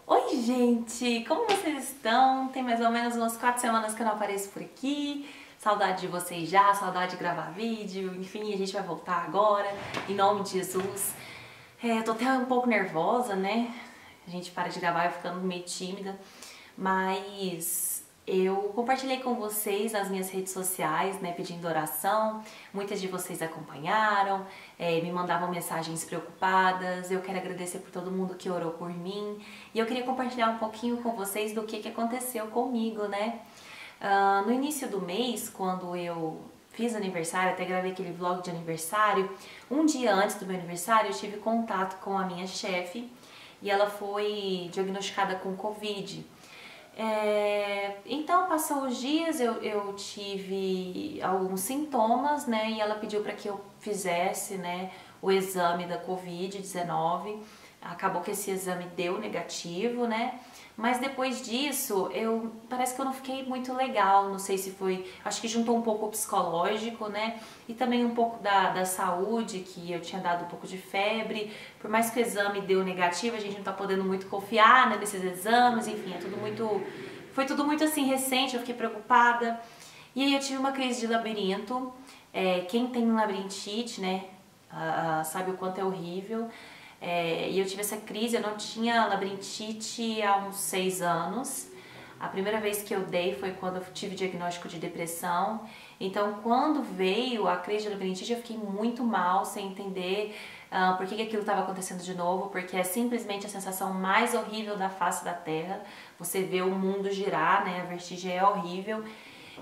Oi gente, como vocês estão? Tem mais ou menos umas 4 semanas que eu não apareço por aqui. Saudade de vocês já, saudade de gravar vídeo, enfim, a gente vai voltar agora, em nome de Jesus. Eu tô até um pouco nervosa, né? A gente para de gravar e ficando meio tímida, mas eu compartilhei com vocês nas minhas redes sociais, né, pedindo oração. Muitas de vocês acompanharam, me mandavam mensagens preocupadas. Eu quero agradecer por todo mundo que orou por mim. E eu queria compartilhar um pouquinho com vocês do que aconteceu comigo, né? No início do mês, quando eu fiz aniversário, até gravei aquele vlog de aniversário, um dia antes do meu aniversário eu tive contato com a minha chefe e ela foi diagnosticada com Covid. Então passou os dias, eu tive alguns sintomas, né, e ela pediu para que eu fizesse, né, o exame da Covid-19. Acabou que esse exame deu negativo, né, mas depois disso, parece que eu não fiquei muito legal, não sei se foi, acho que juntou um pouco o psicológico, né, e também um pouco da saúde, que eu tinha dado um pouco de febre. Por mais que o exame deu negativo, a gente não tá podendo muito confiar, né, nesses exames, enfim, foi tudo muito assim recente, eu fiquei preocupada. E aí eu tive uma crise de labirinto. Quem tem labirintite, né, sabe o quanto é horrível. E eu tive essa crise, eu não tinha labirintite há uns 6 anos. A primeira vez que eu dei foi quando eu tive diagnóstico de depressão. Então, quando veio a crise de labirintite, eu fiquei muito mal, sem entender por que aquilo estava acontecendo de novo, porque é simplesmente a sensação mais horrível da face da Terra. Você vê o mundo girar, né? A vertigem é horrível.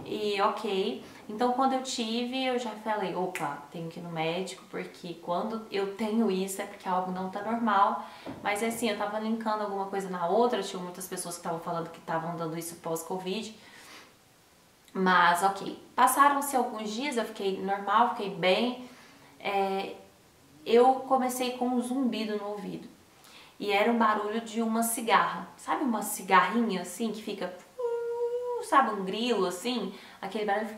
E ok, então quando eu tive, eu já falei, opa, tenho que ir no médico, porque quando eu tenho isso é porque algo não tá normal. Mas assim, eu tava linkando alguma coisa na outra, tinha muitas pessoas que estavam falando que estavam dando isso pós-Covid. Mas ok, passaram-se alguns dias, eu fiquei normal, fiquei bem. Eu comecei com um zumbido no ouvido. E era um barulho de uma cigarra, sabe uma cigarrinha assim que fica, sabe, um grilo assim, aquele barulho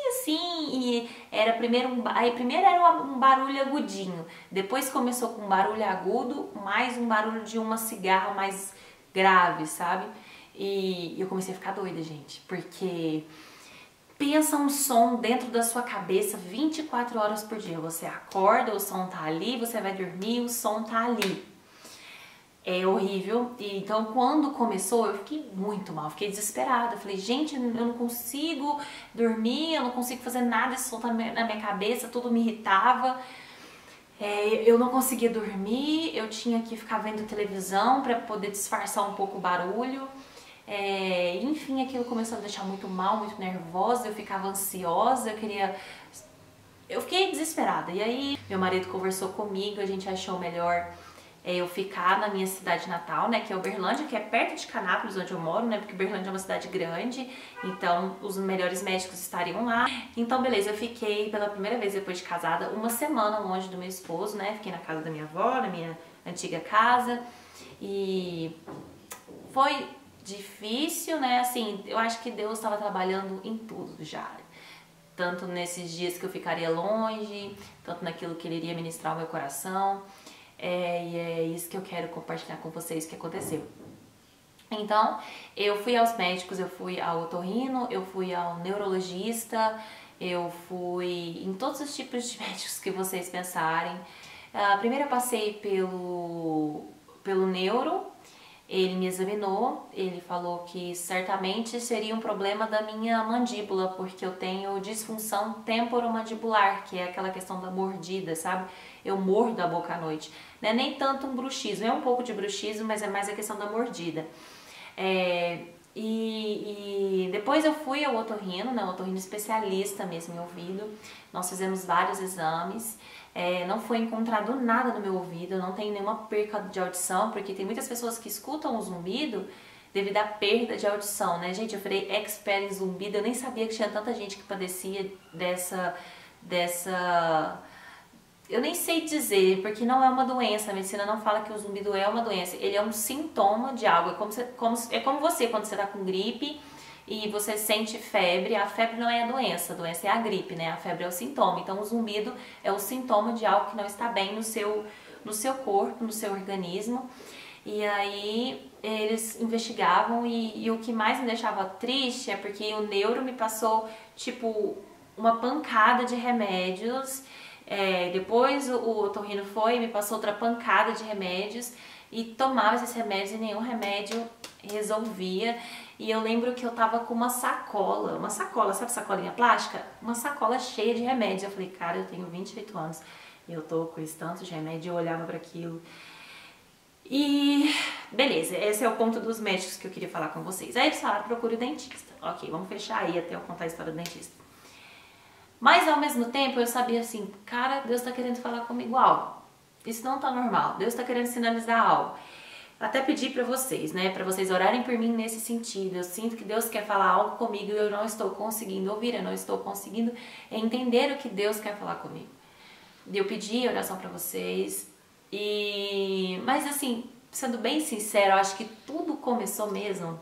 assim, e era primeiro era um barulho agudinho, depois começou com um barulho agudo, mais um barulho de uma cigarra mais grave, sabe? E eu comecei a ficar doida, gente, porque pensa um som dentro da sua cabeça 24 horas por dia. Você acorda, o som tá ali, você vai dormir, o som tá ali. É horrível. E então quando começou eu fiquei muito mal, fiquei desesperada. Eu falei, gente, eu não consigo dormir, eu não consigo fazer nada, esse som tá na minha cabeça, tudo me irritava. Eu não conseguia dormir, eu tinha que ficar vendo televisão para poder disfarçar um pouco o barulho. Enfim, aquilo começou a me deixar muito mal, muito nervosa, eu ficava ansiosa, eu fiquei desesperada. E aí meu marido conversou comigo, a gente achou melhor eu ficar na minha cidade natal, né, que é Uberlândia, que é perto de Canápolis, onde eu moro, né, porque Uberlândia é uma cidade grande, então os melhores médicos estariam lá. Então, beleza, eu fiquei pela primeira vez depois de casada uma semana longe do meu esposo, né, fiquei na casa da minha avó, na minha antiga casa, e foi difícil, né, assim, eu acho que Deus estava trabalhando em tudo já. Tanto nesses dias que eu ficaria longe, tanto naquilo que Ele iria ministrar ao meu coração. E é isso que eu quero compartilhar com vocês que aconteceu. Então, eu fui aos médicos, eu fui ao otorrino, eu fui ao neurologista, eu fui em todos os tipos de médicos que vocês pensarem. Primeiro eu passei pelo neuro, ele me examinou, ele falou que certamente seria um problema da minha mandíbula, porque eu tenho disfunção temporomandibular, que é aquela questão da mordida, sabe? Eu mordo a boca à noite. Não é nem tanto um bruxismo, é um pouco de bruxismo, mas é mais a questão da mordida. E depois eu fui ao otorrino, né, um otorrino especialista mesmo em ouvido. Nós fizemos vários exames, não foi encontrado nada no meu ouvido, eu não tenho nenhuma perca de audição, porque tem muitas pessoas que escutam o zumbido devido à perda de audição, né? Gente, eu falei expert em zumbido, eu nem sabia que tinha tanta gente que padecia dessa eu nem sei dizer, porque não é uma doença, a medicina não fala que o zumbido é uma doença, ele é um sintoma de algo, é como você quando você tá com gripe e você sente febre. A febre não é a doença é a gripe, né? A febre é o sintoma, então o zumbido é o sintoma de algo que não está bem no seu corpo, no seu organismo. E aí eles investigavam e o que mais me deixava triste é porque o neuro me passou, tipo, uma pancada de remédios. Depois o otorrino foi e me passou outra pancada de remédios e tomava esses remédios e nenhum remédio resolvia. E eu lembro que eu tava com uma sacola, sabe sacolinha plástica? Uma sacola cheia de remédios. Eu falei, cara, eu tenho 28 anos e eu tô com esse tanto de remédio. Eu olhava para aquilo. E beleza, esse é o ponto dos médicos que eu queria falar com vocês. Aí eles falaram, procure o dentista. Ok, vamos fechar aí até eu contar a história do dentista. Mas ao mesmo tempo eu sabia assim, cara, Deus tá querendo falar comigo algo. Isso não tá normal, Deus tá querendo sinalizar algo. Até pedi pra vocês, né, pra vocês orarem por mim nesse sentido. Eu sinto que Deus quer falar algo comigo e eu não estou conseguindo ouvir, eu não estou conseguindo entender o que Deus quer falar comigo. Eu pedi oração pra vocês. Mas assim, sendo bem sincero, eu acho que tudo começou mesmo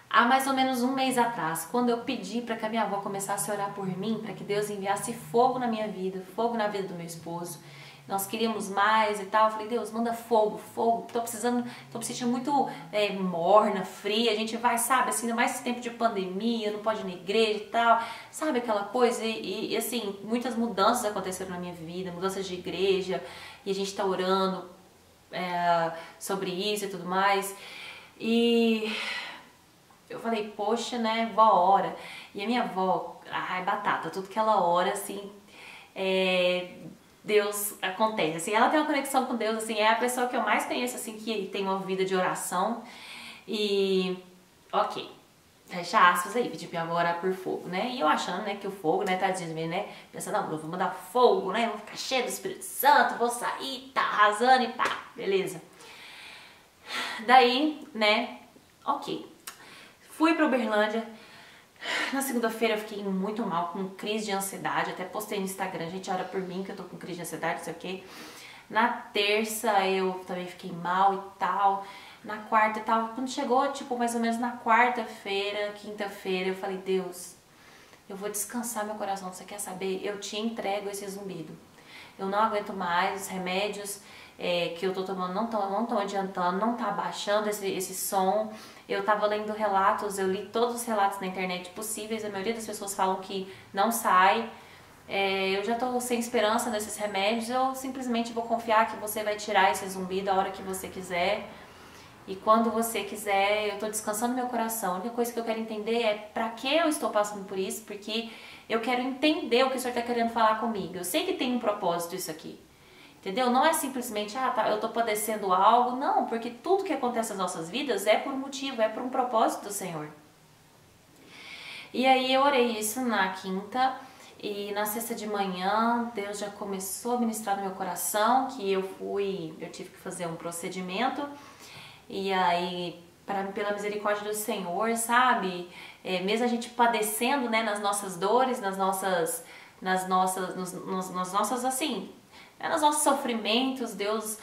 há mais ou menos um mês atrás, quando eu pedi para que a minha avó começasse a orar por mim, para que Deus enviasse fogo na minha vida, fogo na vida do meu esposo. Nós queríamos mais e tal. Eu falei, Deus, manda fogo, fogo. Tô me sentindo muito morna, fria. A gente vai, sabe, assim, ainda mais esse tempo de pandemia, não pode ir na igreja e tal. Sabe aquela coisa? E assim, muitas mudanças aconteceram na minha vida, mudanças de igreja. E a gente tá orando sobre isso e tudo mais. E eu falei, poxa, né, vó ora. E a minha avó, ai, batata, tudo que ela ora, assim, Deus acontece, assim, ela tem uma conexão com Deus, assim, é a pessoa que eu mais conheço, assim, que tem uma vida de oração. E, ok, fecha aspas aí, pedi pra minha avó orar por fogo, né, e eu achando, né, que o fogo, né, tadinho de mim, né, pensando, não, eu vou mandar fogo, né, vou ficar cheio do Espírito Santo, vou sair, tá arrasando e pá, beleza. Daí, né, ok, fui pra Uberlândia. Na segunda-feira eu fiquei muito mal, com crise de ansiedade, até postei no Instagram, gente, ora por mim que eu tô com crise de ansiedade, não sei o que. Na terça eu também fiquei mal e tal, na quarta e tal, quando chegou, tipo, mais ou menos na quarta-feira, quinta-feira, eu falei, Deus, eu vou descansar meu coração, você quer saber? Eu te entrego esse zumbido. Eu não aguento mais, os remédios que eu tô tomando não tão adiantando, não tá abaixando esse som. Eu tava lendo relatos, eu li todos os relatos na internet possíveis, a maioria das pessoas falam que não sai. Eu já tô sem esperança nesses remédios, eu simplesmente vou confiar que você vai tirar esse zumbido a hora que você quiser. E quando você quiser, eu tô descansando meu coração. A única coisa que eu quero entender é pra que eu estou passando por isso, porque eu quero entender o que o Senhor tá querendo falar comigo. Eu sei que tem um propósito isso aqui. Entendeu? Não é simplesmente, tá, eu tô padecendo algo. Não, porque tudo que acontece nas nossas vidas é por um motivo, é por um propósito do Senhor. E aí eu orei isso na quinta e na sexta de manhã Deus já começou a ministrar no meu coração que eu tive que fazer um procedimento. E aí, pela misericórdia do Senhor, sabe? Mesmo a gente padecendo, né, nas nossas dores, nos nossos sofrimentos, Deus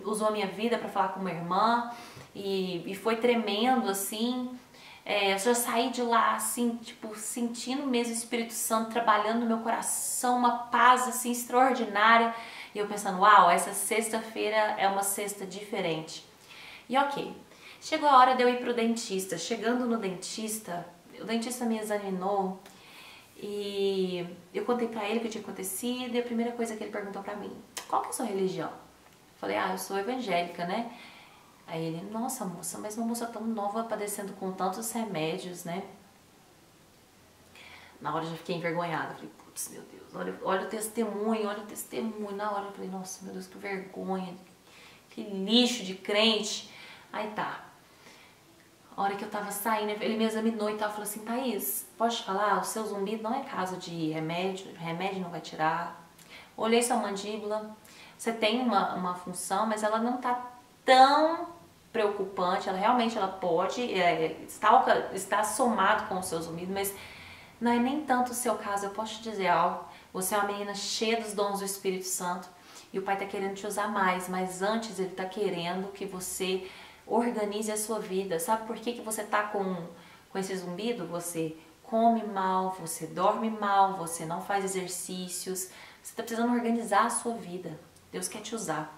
usou a minha vida para falar com uma irmã e foi tremendo, assim. Eu já saí de lá, assim, tipo, sentindo mesmo o Espírito Santo trabalhando no meu coração, uma paz, assim, extraordinária. E eu pensando, uau, essa sexta-feira é uma sexta diferente. E ok, chegou a hora de eu ir pro dentista. Chegando no dentista, o dentista me examinou e eu contei pra ele o que tinha acontecido e a primeira coisa que ele perguntou pra mim, qual que é a sua religião? Eu falei, eu sou evangélica, né? Aí ele, nossa moça, mas uma moça tão nova padecendo com tantos remédios, né? Na hora eu já fiquei envergonhada, falei, putz, meu Deus, olha o testemunho, Na hora eu falei, nossa, meu Deus, que vergonha, que lixo de crente. Aí tá, a hora que eu tava saindo, ele me examinou e tal, falou assim, Thaís, pode falar, o seu zumbido não é caso de remédio não vai tirar. Olhei sua mandíbula, você tem uma função, mas ela não tá tão preocupante, ela pode, está somado com o seu zumbido, mas não é nem tanto o seu caso. Eu posso te dizer algo, você é uma menina cheia dos dons do Espírito Santo e o Pai tá querendo te usar mais, mas antes ele tá querendo que você organize a sua vida. Sabe por que você tá com esse zumbido? Você come mal, você dorme mal, você não faz exercícios, você tá precisando organizar a sua vida. Deus quer te usar.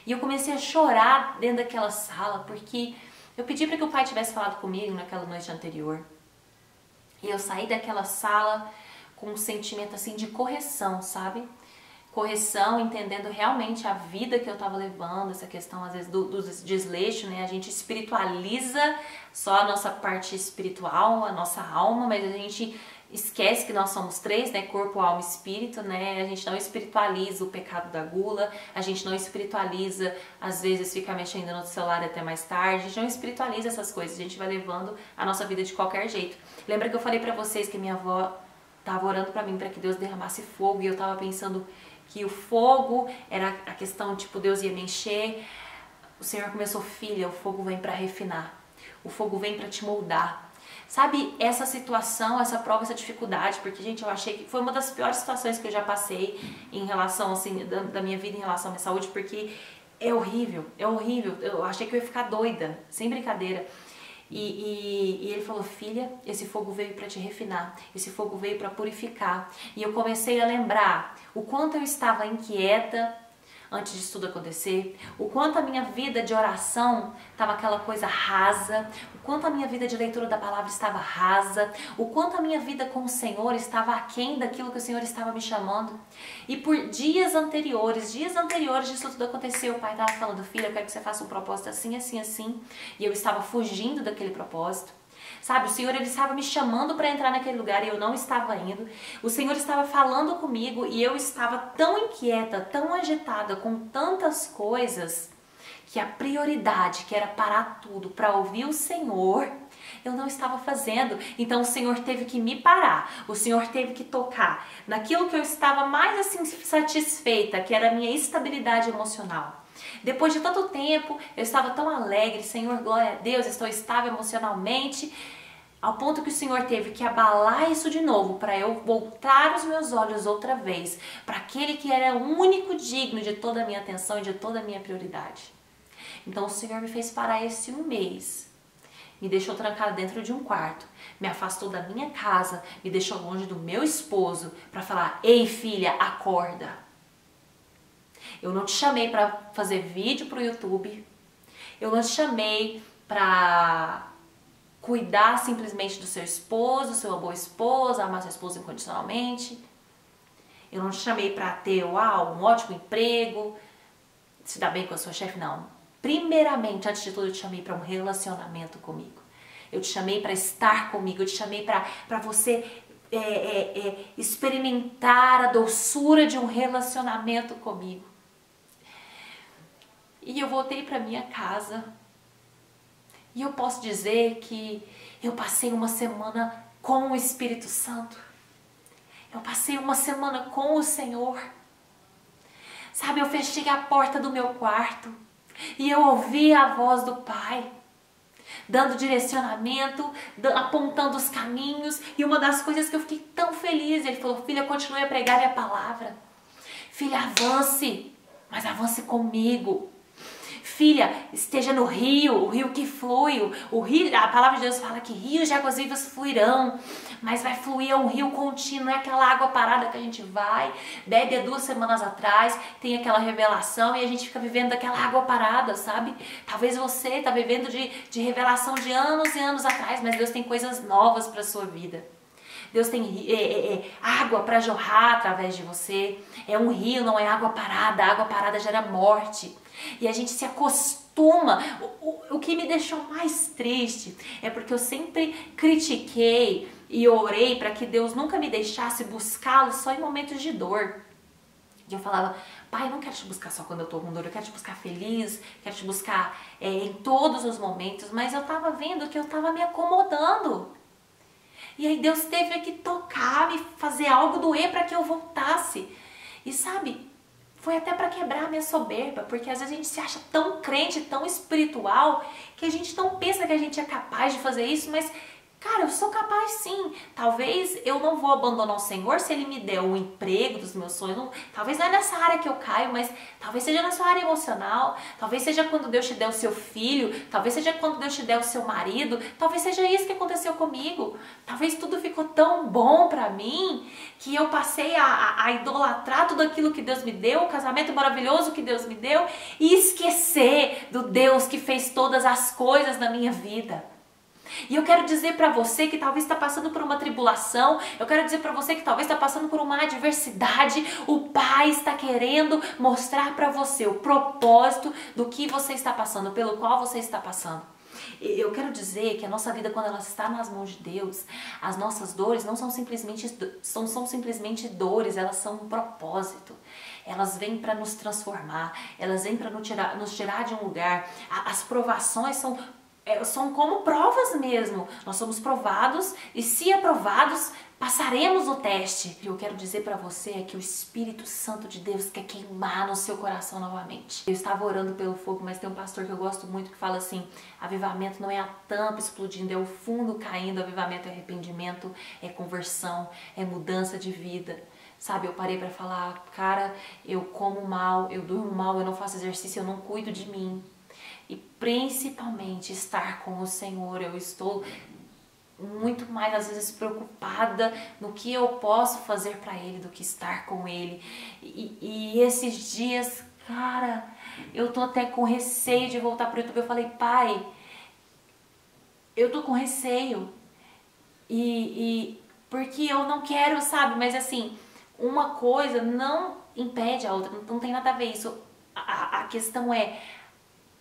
E eu comecei a chorar dentro daquela sala, porque eu pedi para que o pai tivesse falado comigo naquela noite anterior. E eu saí daquela sala com um sentimento assim de correção, sabe? Correção, entendendo realmente a vida que eu estava levando, essa questão às vezes do desleixo, né? A gente espiritualiza só a nossa parte espiritual, a nossa alma, mas a gente esquece que nós somos três, né? Corpo, alma e espírito, né? A gente não espiritualiza o pecado da gula, a gente não espiritualiza, às vezes, ficar mexendo no celular até mais tarde, a gente não espiritualiza essas coisas, a gente vai levando a nossa vida de qualquer jeito. Lembra que eu falei pra vocês que minha avó tava orando pra mim, pra que Deus derramasse fogo, e eu tava pensando que o fogo era a questão, tipo, Deus ia me encher. O Senhor começou, filha, o fogo vem pra refinar, o fogo vem pra te moldar. Sabe, essa situação, essa prova, essa dificuldade, porque, gente, eu achei que foi uma das piores situações que eu já passei em relação, assim, da minha vida em relação à minha saúde, porque é horrível, é horrível. Eu achei que eu ia ficar doida, sem brincadeira. E ele falou, filha, esse fogo veio para te refinar, esse fogo veio para purificar. E eu comecei a lembrar o quanto eu estava inquieta antes disso tudo acontecer, o quanto a minha vida de oração estava aquela coisa rasa, o quanto a minha vida de leitura da palavra estava rasa, o quanto a minha vida com o Senhor estava aquém daquilo que o Senhor estava me chamando. E por dias anteriores disso tudo aconteceu, o pai estava falando, filha, eu quero que você faça um propósito assim, assim, assim, e eu estava fugindo daquele propósito. Sabe, o Senhor, ele estava me chamando para entrar naquele lugar e eu não estava indo. O Senhor estava falando comigo e eu estava tão inquieta, tão agitada com tantas coisas, que a prioridade, que era parar tudo para ouvir o Senhor, eu não estava fazendo. Então o Senhor teve que me parar, o Senhor teve que tocar naquilo que eu estava mais assim satisfeita, que era a minha estabilidade emocional. Depois de tanto tempo, eu estava tão alegre, Senhor, glória a Deus, estou estável emocionalmente, ao ponto que o Senhor teve que abalar isso de novo, para eu voltar os meus olhos outra vez, para aquele que era o único digno de toda a minha atenção e de toda a minha prioridade. Então o Senhor me fez parar esse um mês, me deixou trancada dentro de um quarto, me afastou da minha casa, me deixou longe do meu esposo, para falar, ei filha, acorda. Eu não te chamei para fazer vídeo pro YouTube. Eu não te chamei para cuidar simplesmente do seu esposo, ser uma boa esposa, amar seu esposo incondicionalmente. Eu não te chamei para ter, uau, um ótimo emprego, se dar bem com a sua chefe, não. Primeiramente, antes de tudo, eu te chamei para um relacionamento comigo. Eu te chamei para estar comigo, eu te chamei para você experimentar a doçura de um relacionamento comigo. E eu voltei para minha casa e eu posso dizer que eu passei uma semana com o Espírito Santo. Eu passei uma semana com o Senhor. Sabe, eu fechei a porta do meu quarto e eu ouvi a voz do Pai, dando direcionamento, apontando os caminhos. E uma das coisas que eu fiquei tão feliz, ele falou, filha, continue a pregar minha palavra. Filha, avance, mas avance comigo. Filha, esteja no rio, o rio que flui, o rio, a palavra de Deus fala que rios de águas vivas fluirão, mas vai fluir um rio contínuo, não é aquela água parada que a gente vai, bebe há 2 semanas atrás, tem aquela revelação e a gente fica vivendo daquela água parada, sabe? Talvez você está vivendo de revelação de anos e anos atrás, mas Deus tem coisas novas para a sua vida. Deus tem água para jorrar através de você. É um rio, não é água parada. A água parada gera morte. E a gente se acostuma. O que me deixou mais triste é porque eu sempre critiquei e orei para que Deus nunca me deixasse buscá-lo só em momentos de dor. E eu falava, pai, eu não quero te buscar só quando eu tô com dor, eu quero te buscar feliz, quero te buscar em todos os momentos. Mas eu tava vendo que eu tava me acomodando. E aí Deus teve que tocar, me fazer algo doer para que eu voltasse. E sabe, foi até para quebrar a minha soberba, porque às vezes a gente se acha tão crente, tão espiritual, que a gente não pensa que a gente é capaz de fazer isso, mas Cara, eu sou capaz sim. Talvez eu não vou abandonar o Senhor se Ele me der o emprego dos meus sonhos. Não, talvez não é nessa área que eu caio, mas talvez seja na sua área emocional. Talvez seja quando Deus te der o seu filho. Talvez seja quando Deus te der o seu marido. Talvez seja isso que aconteceu comigo. Talvez tudo ficou tão bom pra mim que eu passei a idolatrar tudo aquilo que Deus me deu, o casamento maravilhoso que Deus me deu, e esquecer do Deus que fez todas as coisas na minha vida. E eu quero dizer para você que talvez está passando por uma tribulação, eu quero dizer para você que talvez está passando por uma adversidade, o Pai está querendo mostrar para você o propósito do que você está passando, pelo qual você está passando. Eu quero dizer que a nossa vida, quando ela está nas mãos de Deus, as nossas dores não são simplesmente dores, elas são um propósito. Elas vêm para nos transformar, elas vêm para nos tirar de um lugar. As provações são como provas mesmo. Nós somos provados e, se aprovados, passaremos o teste. E eu quero dizer para você é que o Espírito Santo de Deus quer queimar no seu coração novamente. Eu estava orando pelo fogo, mas tem um pastor que eu gosto muito que fala assim: avivamento não é a tampa explodindo, é o fundo caindo. Avivamento é arrependimento, é conversão, é mudança de vida. Sabe, eu parei para falar, cara, eu como mal, eu durmo mal, eu não faço exercício, eu não cuido de mim. E principalmente estar com o Senhor, eu estou muito mais às vezes preocupada no que eu posso fazer para Ele do que estar com Ele. E esses dias, cara, eu tô até com receio de voltar pro YouTube. Eu falei, Pai, eu tô com receio. Porque eu não quero, sabe? Mas assim, uma coisa não impede a outra, não tem nada a ver isso. A questão é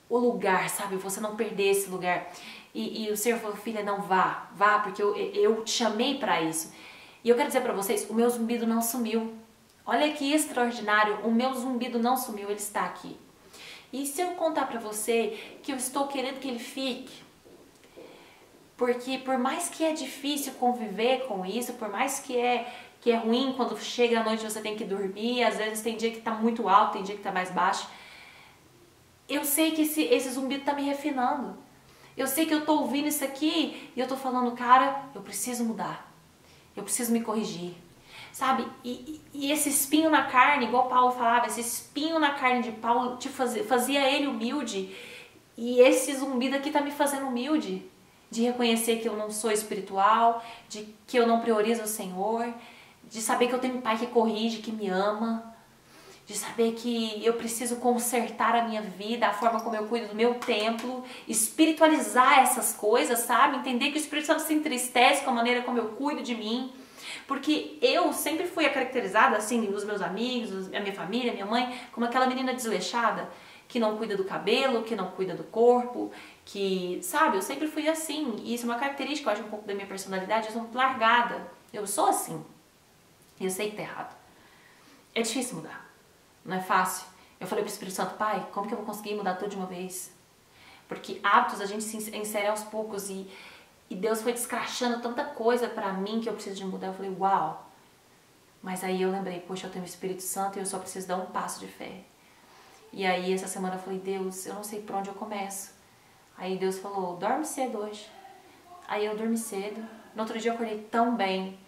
o lugar, sabe? Você não perder esse lugar. E o Senhor falou, filha, não vá, porque eu te chamei para isso. E eu quero dizer para vocês, o meu zumbido não sumiu. Olha que extraordinário, o meu zumbido não sumiu, ele está aqui. E se eu contar para você que eu estou querendo que ele fique, porque por mais que é difícil conviver com isso, por mais que é ruim quando chega a noite você tem que dormir, às vezes tem dia que está muito alto, tem dia que está mais baixo, eu sei que esse zumbido tá me refinando. Eu sei que eu tô ouvindo isso aqui e eu tô falando, cara, eu preciso mudar. Eu preciso me corrigir. Sabe? E esse espinho na carne, igual Paulo falava, esse espinho na carne de Paulo fazia ele humilde. E esse zumbido aqui tá me fazendo humilde. De reconhecer que eu não sou espiritual, de que eu não priorizo o Senhor, de saber que eu tenho um pai que corrige, que me ama, de saber que eu preciso consertar a minha vida, a forma como eu cuido do meu templo, espiritualizar essas coisas, sabe? Entender que o Espírito Santo se entristece com a maneira como eu cuido de mim, porque eu sempre fui caracterizada, assim, os meus amigos, a minha família, a minha mãe, como aquela menina desleixada, que não cuida do cabelo, que não cuida do corpo, que, sabe? Eu sempre fui assim, e isso é uma característica, eu acho, um pouco da minha personalidade, eu sou muito largada, eu sou assim, e eu sei que tá errado. É difícil mudar. Não é fácil. Eu falei pro Espírito Santo, Pai, como que eu vou conseguir mudar tudo de uma vez? Porque hábitos a gente se insere aos poucos e Deus foi descrachando tanta coisa pra mim que eu preciso de mudar. Eu falei, uau! Mas aí eu lembrei, poxa, eu tenho o Espírito Santo e eu só preciso dar um passo de fé. E aí essa semana eu falei, Deus, eu não sei por onde eu começo. Aí Deus falou, dorme cedo hoje. Aí eu dormi cedo. No outro dia eu acordei tão bem.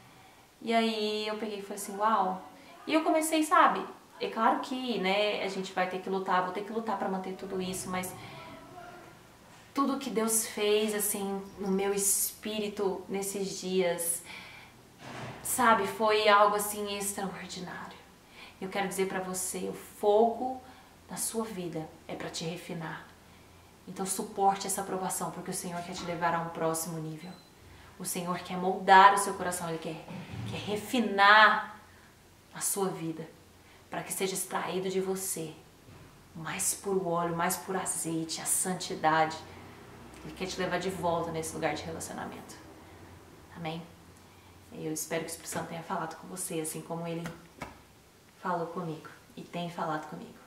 E aí eu peguei e falei assim, uau! E eu comecei, sabe? É claro que, né, a gente vai ter que lutar, vou ter que lutar para manter tudo isso, mas tudo que Deus fez, assim, no meu espírito nesses dias, sabe, foi algo, assim, extraordinário. Eu quero dizer para você, o fogo da sua vida é para te refinar. Então suporte essa aprovação, porque o Senhor quer te levar a um próximo nível. O Senhor quer moldar o seu coração, Ele quer refinar a sua vida, para que seja extraído de você mais puro óleo, mais puro azeite, a santidade. Ele quer te levar de volta nesse lugar de relacionamento. Amém? Eu espero que o Espírito Santo tenha falado com você, assim como ele falou comigo e tem falado comigo.